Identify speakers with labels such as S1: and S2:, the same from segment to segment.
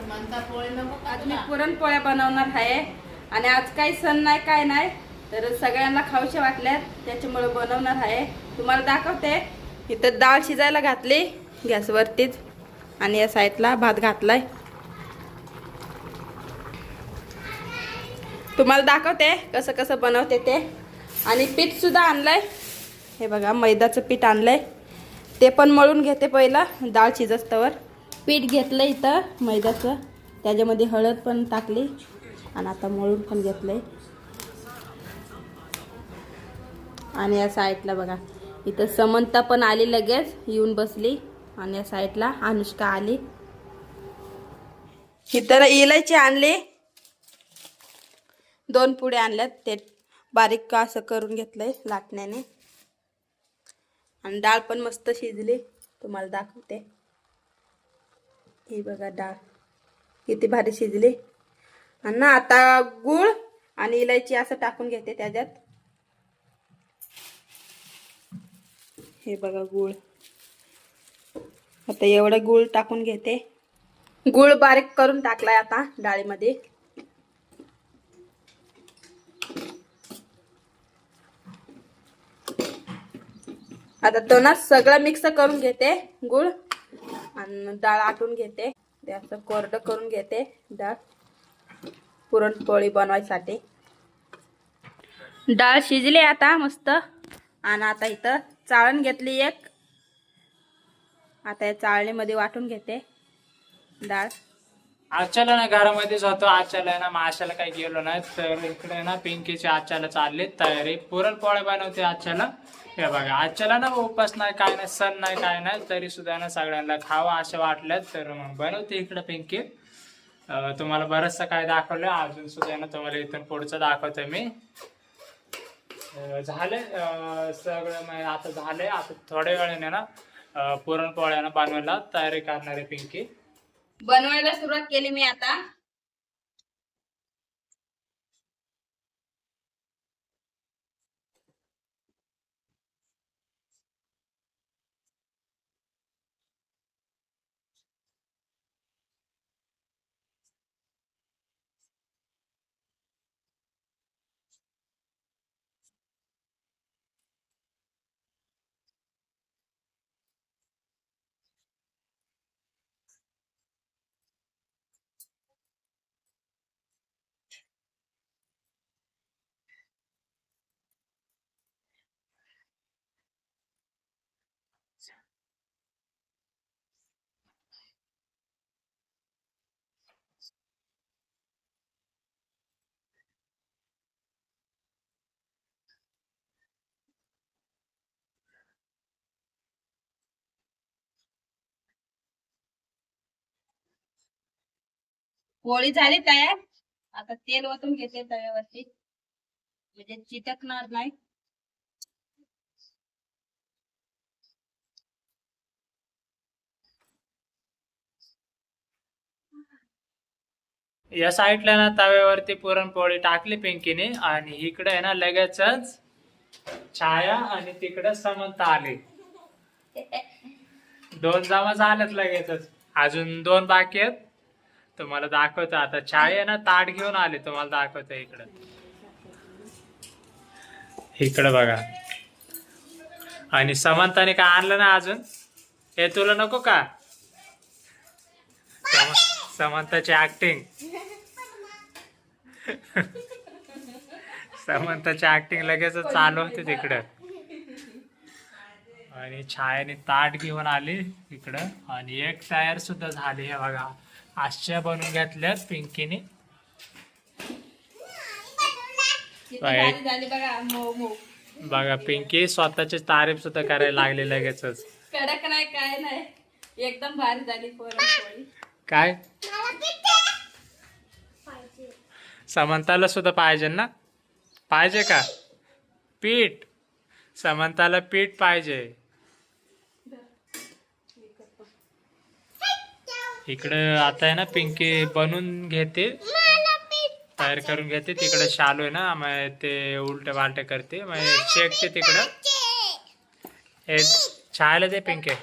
S1: आज मी पुरणपोळ्या बनवणार आहे आणि आज काही सण नाही काय नाही तर सगळ्यांना खाऊशे वाटल्यात त्याच्यामुळे बनवणार आहे. तुम्हाला दाखवते. इथं डाळ शिजायला घातली गॅसवरतीच आणि या साईडला भात घातलाय. तुम्हाला दाखवते कसं कसं बनवते ते. आणि पीठ सुद्धा आणलंय. हे बघा मैद्याचं पीठ आणलंय. ते पण मळून घेते पहिला डाळ शिजस्तवर. पीठ घेतलं इथं मैद्याचं, त्याच्यामध्ये हळद पण टाकली आणि आता मळून पण घेतलंय. आणि या साईडला बघा इथं समंता पण आली, लगेच येऊन बसली. आणि या साईडला अनुष्का आली. इथं इलायची आणली, 2 पुड्या आणल्यात. ते बारीक असं करून घेतलंय लाटण्याने. आणि डाळ पण मस्त शिजली, तुम्हाला दाखवते. ही बघा डाळ किती भारी शिजली. आणि ना आता गूळ आणि इलायची असं टाकून घेते त्याच्यात. हे बघा गूळ, आता एवढं गूळ टाकून घेते. गूळ बारीक करून टाकलाय आता डाळीमध्ये. आता तो ना सगळं मिक्स करून घेते गूळ आणि डाळ आटून घेते. ते असं कोरडं करून घेते डाळ पुरणपोळी बनवायसाठी. डाळ शिजली आता मस्त. आणि आता इथं चाळण घेतली एक. आता या चाळणीमध्ये वाटून घेते डाळ.
S2: आजच्याला ना घरामध्येच होतो. आजच्याला ना माशाला काही गेलो नाही तर इकडे ना पिंकीची आजच्याला चालली तयारी. पुरणपोळ्या बनवते आजच्याला. हे बघा आजच्याला ना उपास नाही काय नाही, सण नाही काय नाही, तरी सुद्धा ना सगळ्यांना खावा अशा वाटल्यात तर मग बनवते इकडे पिंकी. तुम्हाला बरचसं काय दाखवलं, अजून सुद्धा ना तुम्हाला इथून पुढचं दाखवतोय मी. झाले सगळं आता झालंय. आता थोड्या वेळाने ना पुरणपोळ्यानं बनवायला तयारी करणार आहे पिंकी.
S1: बनवायला सुरुवात केली मी आता. पोळी झाली तयार. आता तेल ओतून घेते तव्यावरती, म्हणजे चिटकणार नाही.
S2: या साईडला ना तव्यावरती पुरणपोळी टाकली पिंकीने आणि इकडे आहे ना लगेचच छाया आणि तिकडे समंत आली. 2 जमा झाल्यात लगेचच. अजून 2 बाकी आहेत. तुम्हाला दाखवतो आता. छाया ना ताट घेऊन आली, तुम्हाला दाखवतो इकडे. इकडे बघा. आणि समंताने काय आणलं ना अजून. हे तुला नको का? समंताची ऍक्टिंग. समंताची ऍक्टिंग लगेच चालू होती तिकडं. आणि छायाने ताट घेऊन आली इकडं. आणि एक तयार सुद्धा झाली. हे बघा आश्या बनवून घेतल्यात पिंकीने. बघा पिंकी स्वतःची तारीफ सुद्धा करायला लागली लगेचच.
S1: कडक नाही काय नाही, एकदम भारी झाली पुरणपोळी.
S2: काय समंताला सुद्धा पाहिजे ना? पाहिजे का पीठ? समंताला पीठ पाहिजे. इकडे आता आहे ना पिंकी बनवून घेते, तयार करून घेते. तिकडे शालू आहे ना, मग ते उलटे पालटे करते, मग शेकते तिकडं. हे छायला दे पिंके.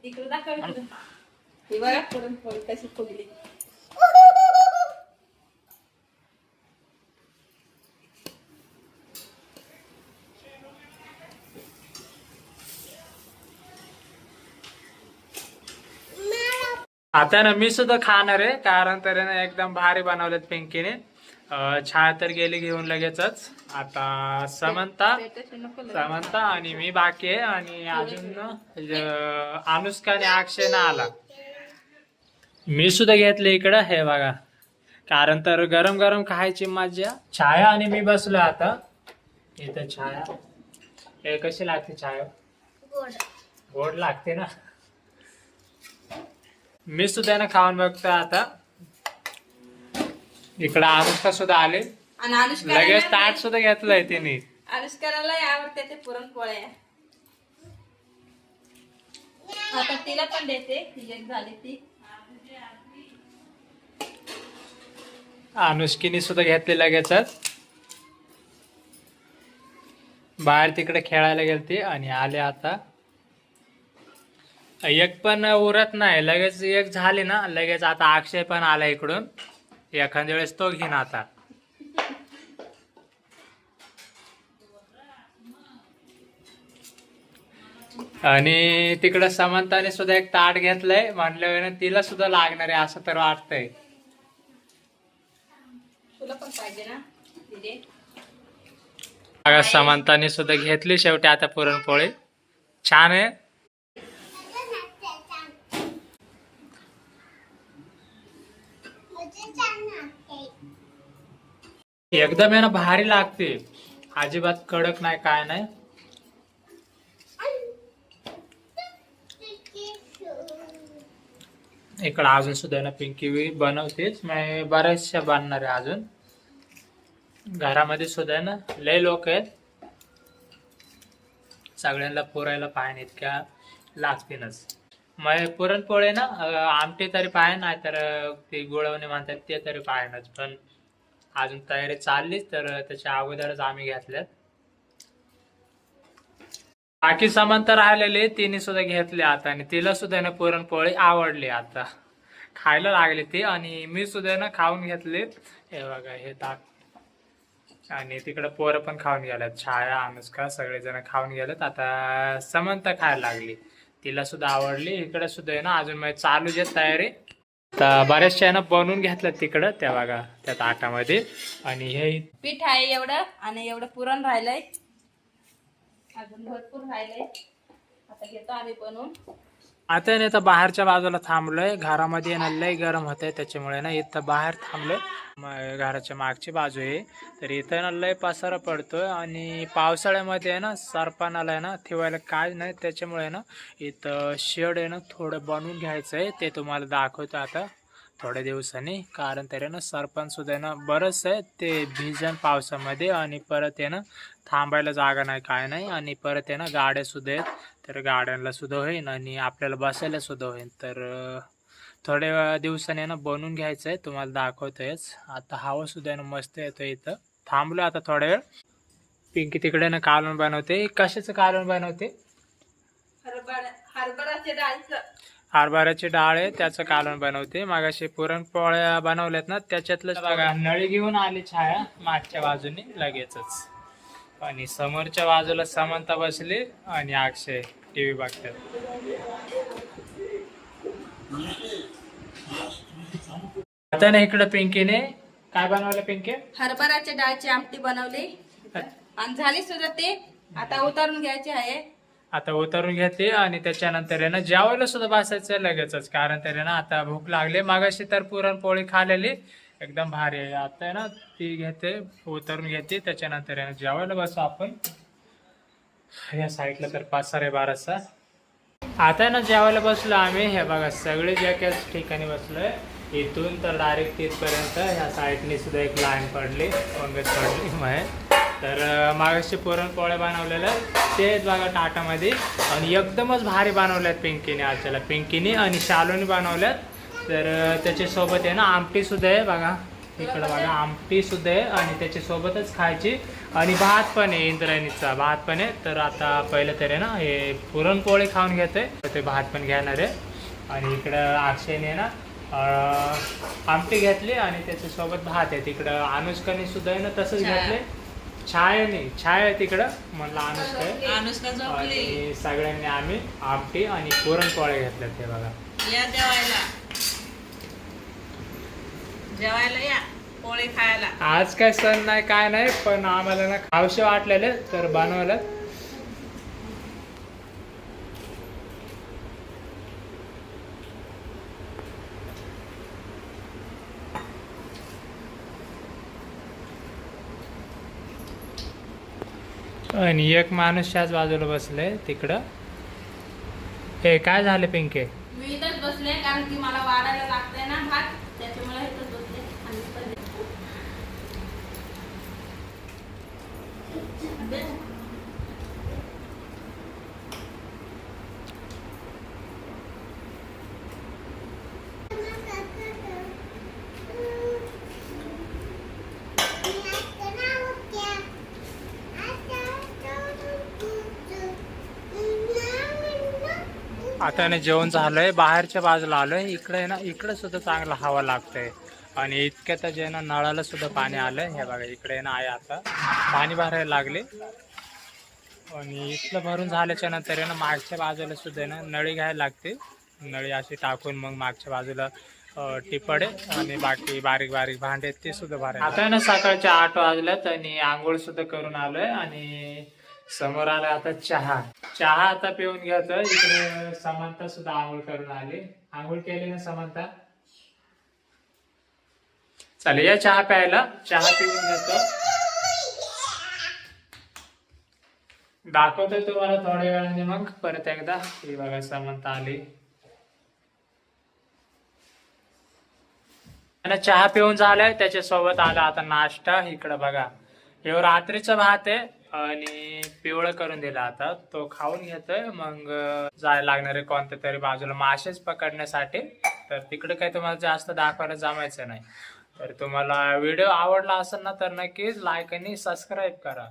S1: इकडे दाखव इकडे. ही बघा पुरणपोळी कशी फुगली.
S2: आता ना मी सुद्धा खाणार आहे, कारण तर आहे ना एकदम भारी बनवलेत पिंकीने. छाया तर गेली घेऊन लगेचच. आता समंता आणि मी बाकी आहे, आणि अजून अनुष्का आणि अक्षय ना आला. मी सुद्धा घेतले इकडं, हे बघा, कारण तर गरम गरम खायची मजा. छाया आणि मी बसलो आता इथं. छाया हे कशी लागते छाया? गोड लागते ना. मी सुद्धा ना खाऊन बघतो आता. इकडं अनुष्का सुद्धा आले
S1: आणि अनुष्का
S2: लगेच ताट सुद्धा घेतलंय तिने.
S1: अनुष्काला आवडते ते पुरणपोळ्या. आता तिला पण देते, ती एक झाली ती.
S2: अनुष्कीने सुद्धा घेतले लगेचच. बाहेर तिकडे खेळायला गेलती आणि आले आता. एक पण उरत नाही, लगेच एक झाली ना लगेच. आता अक्षय पण आला इकडून, एखाद्या वेळेस तो घेईन आता. आणि तिकडं समंताने सुद्धा एक ताट घेतलंय, म्हणलं तिला सुद्धा लागणार आहे असं तर वाटतंय.
S1: तुला पण पाहिजे ना दिदे?
S2: समंताने सुद्धा घेतली शेवटी आता पुरणपोळी. छान आहे. एकदम आहे ना भारी लागते, अजिबात कडक नाही काय नाही. इकडं अजून सुद्धा ना पिंकी बनवतेच, मी बऱ्याचशा बनणार आहे अजून. घरामध्ये सुद्धा ना लय लोक आहेत, सगळ्यांना पुरायला पाहिजे इतक्या लागतीलच. मग पुरणपोळे ना आमटी तरी पाहिजे, नाही तर ते गुळवणी म्हणतात ते तरी पाहिजेच. पण अजून तयारी चाललीच, तर त्याच्या अगोदरच आम्ही घेतल्यात. बाकी सामान तर राहिलेले तिने सुद्धा घेतले आता, आणि तिला सुद्धा ना पुरणपोळी आवडली, आता खायला लागली ती. आणि मी सुद्धा ना खाऊन घेतले. हे बघा हे ताक. आणि तिकडे पोरं पण खाऊन गेल्यात, छाया अनुष्का सगळेजण खाऊन गेलेत. आता समंता खायला लागली, तिला सुद्धा आवडली. इकडे सुद्धा आहे ना अजून मग चालूच आहे तयारी. तर बऱ्याचशा आहे ना बनवून घेतलं तिकडं, त्या बघा त्या ताटामध्ये. आणि हे
S1: पीठ आहे एवढं, आणि एवढं पुरण राहिलंय, अजून भरपूर राहिलंय. आता घेतो आम्ही बनवून.
S2: आता नाही तर बाहेरच्या बाजूला थांबलोय, घरामध्ये ना लय गरम होतंय, त्याच्यामुळे ना इथं बाहेर थांबलोय. घराच्या मागची बाजू आहे, तर इथं ना लय पसारा पडतोय. आणि पावसाळ्यामध्ये आहे ना सरपणाला आहे ना ठेवायला काय नाही, त्याच्यामुळे ना इथं शेड आहे ना थोडं बनवून घ्यायचं आहे. ते तुम्हाला दाखवतो आता थोड्या दिवसांनी. कारण तरी ना सरपण सुद्धा आहे ना बरंच आहे, ते भिजन पावसामध्ये. आणि परत आहे ना थांबायला जागा नाही काय नाही. आणि परत आहे ना गाड्या सुद्धा आहेत, तर गाड्यांना सुद्धा होईल आणि आपल्याला बसायला सुद्धा होईल. तर थोड्या दिवसांनी ना बनवून घ्यायचं आहे, तुम्हाला दाखवतोयच. आता हवा सुद्धा ना मस्त येतो इथं. थांबलो आता थोड्या वेळ. पिंकी तिकडे ना कालवण बनवते. कशाचं कालवण बनवते? हरभऱ्याची डाळ आहे, त्याचं कालवण बनवते. मागाशी पुरणपोळ्या बनवल्यात ना त्याच्यातलं बघा. नळी घेऊन आली छाया मागच्या बाजूने लगेचच. आणि समोरच्या बाजूला समंता बसली आणि अक्षय टीव्ही बघतात. आता ना इकडं पिंकीने काय बनवलं? पिंकी
S1: हरभऱ्याच्या डाळची आमटी बनवली आणि झाली सुद्धा ते. आता उतारून घ्यायची आहे.
S2: आता उतरून घेते आणि त्याच्यानंतर आहे ना जेवायला सुद्धा बसायचं लगेचच. कारण तरी ना आता भूक लागली. मागाशी तर पुरणपोळी खाल्लेली एकदम भारी आहे. आता आहे ना ती घेते, उतरून घेते, त्याच्यानंतर आहे ना जेवायला बसू आपण. या साईडला तर पसार आहे बारासा. आता ना जेवायला बसलो आम्ही. हे बघा सगळे एकाच ठिकाणी बसलोय. इथून तर डायरेक्ट तिथपर्यंत ह्या साईडने सुद्धा एक लाईन पडली, पंगत पडली. तर मागाशी पुरणपोळ्या बनवलेल्या ते बघा ताटामध्ये. आणि एकदमच भारी बनवल्यात पिंकीने. आजच्याला पिंकीने आणि शालूने बनवल्यात. तर त्याच्यासोबत आहे ना आमटी सुद्धा आहे बघा. इकडे बघा आमटी सुद्धा आहे आणि त्याच्या सोबतच खायची आणि भात पण आहे, इंद्रायणीचा भात पण आहे. तर आता पहिलं तरी ना हे पुरणपोळी खाऊन घेतोय, ते भात पण घेणार आहे. आणि इकडं अक्षयने ना आमटी घेतली आणि त्याच्यासोबत भात आहे. तिकडं अनुष्काने सुद्धा आहे ना तसंच घेतलंय. छाय आहे तिकडं म्हणलं अनुष्का आणि सगळ्यांनी आम्ही आमटी आणि पुरणपोळ्या घेतल्या. ते बघा
S3: या जेवायला या पोळी खायला.
S2: आज काय सण नाही काय नाही, पण आम्हाला ना खावशे वाटलेले तर बनवलं. आणि एक माणूस त्याच बाजूला बसले तिकडं. हे काय झालं पिंके?
S1: मी इथंच बसले कारण की मला वाढायला लागतंय ना भात, त्याच्यामुळे इथंच बसले.
S2: आता ना जेवण झालंय, बाहेरच्या बाजूला आलोय. इकडे आहे ना, इकडे सुद्धा चांगला हवा लागतंय. आणि इतक्यात जे ना नळाला सुद्धा पाणी आलंय. हे बघा इकडे ना आहे आता पाणी भरायला लागले. आणि इथलं भरून झाल्याच्या नंतर आहे ना मागच्या बाजूला सुद्धा ना नळी घ्यायला लागते. नळी अशी टाकून मग मागच्या बाजूला टिपडे आणि बाकी बारीक बारीक भांडे ते सुद्धा भरायला. आता ना सकाळचे 8 वाजल्यात आणि आंघोळ सुद्धा करून आलोय. आणि समोर आला आता चहा आता पिऊन घ्यायचं. इकडे समांता सुद्धा आंघोळ करून आली. आंघोळ केली ना समांता? चालेल या चहा प्यायला. चहा पिऊन घेतो, दाखवतोय तुम्हाला थोड्या वेळाने मग परत एकदा. ही बघा समांता आली आणि चहा पिऊन झालाय. त्याच्यासोबत आला आता नाश्ता. इकडं बघा हे रात्रीचा भात आहे आणि पिवळं करून दिला. आता तो खाऊन घेतोय. मग जायला लागणार आहे कोणत्या तरी बाजूला मासेच पकडण्यासाठी. तर तिकडे काही तुम्हाला जास्त दाखवायला जमायचं नाही. तर तुम्हाला व्हिडिओ आवडला असेल ना तर नक्कीच लाईक आणि सबस्क्राईब करा.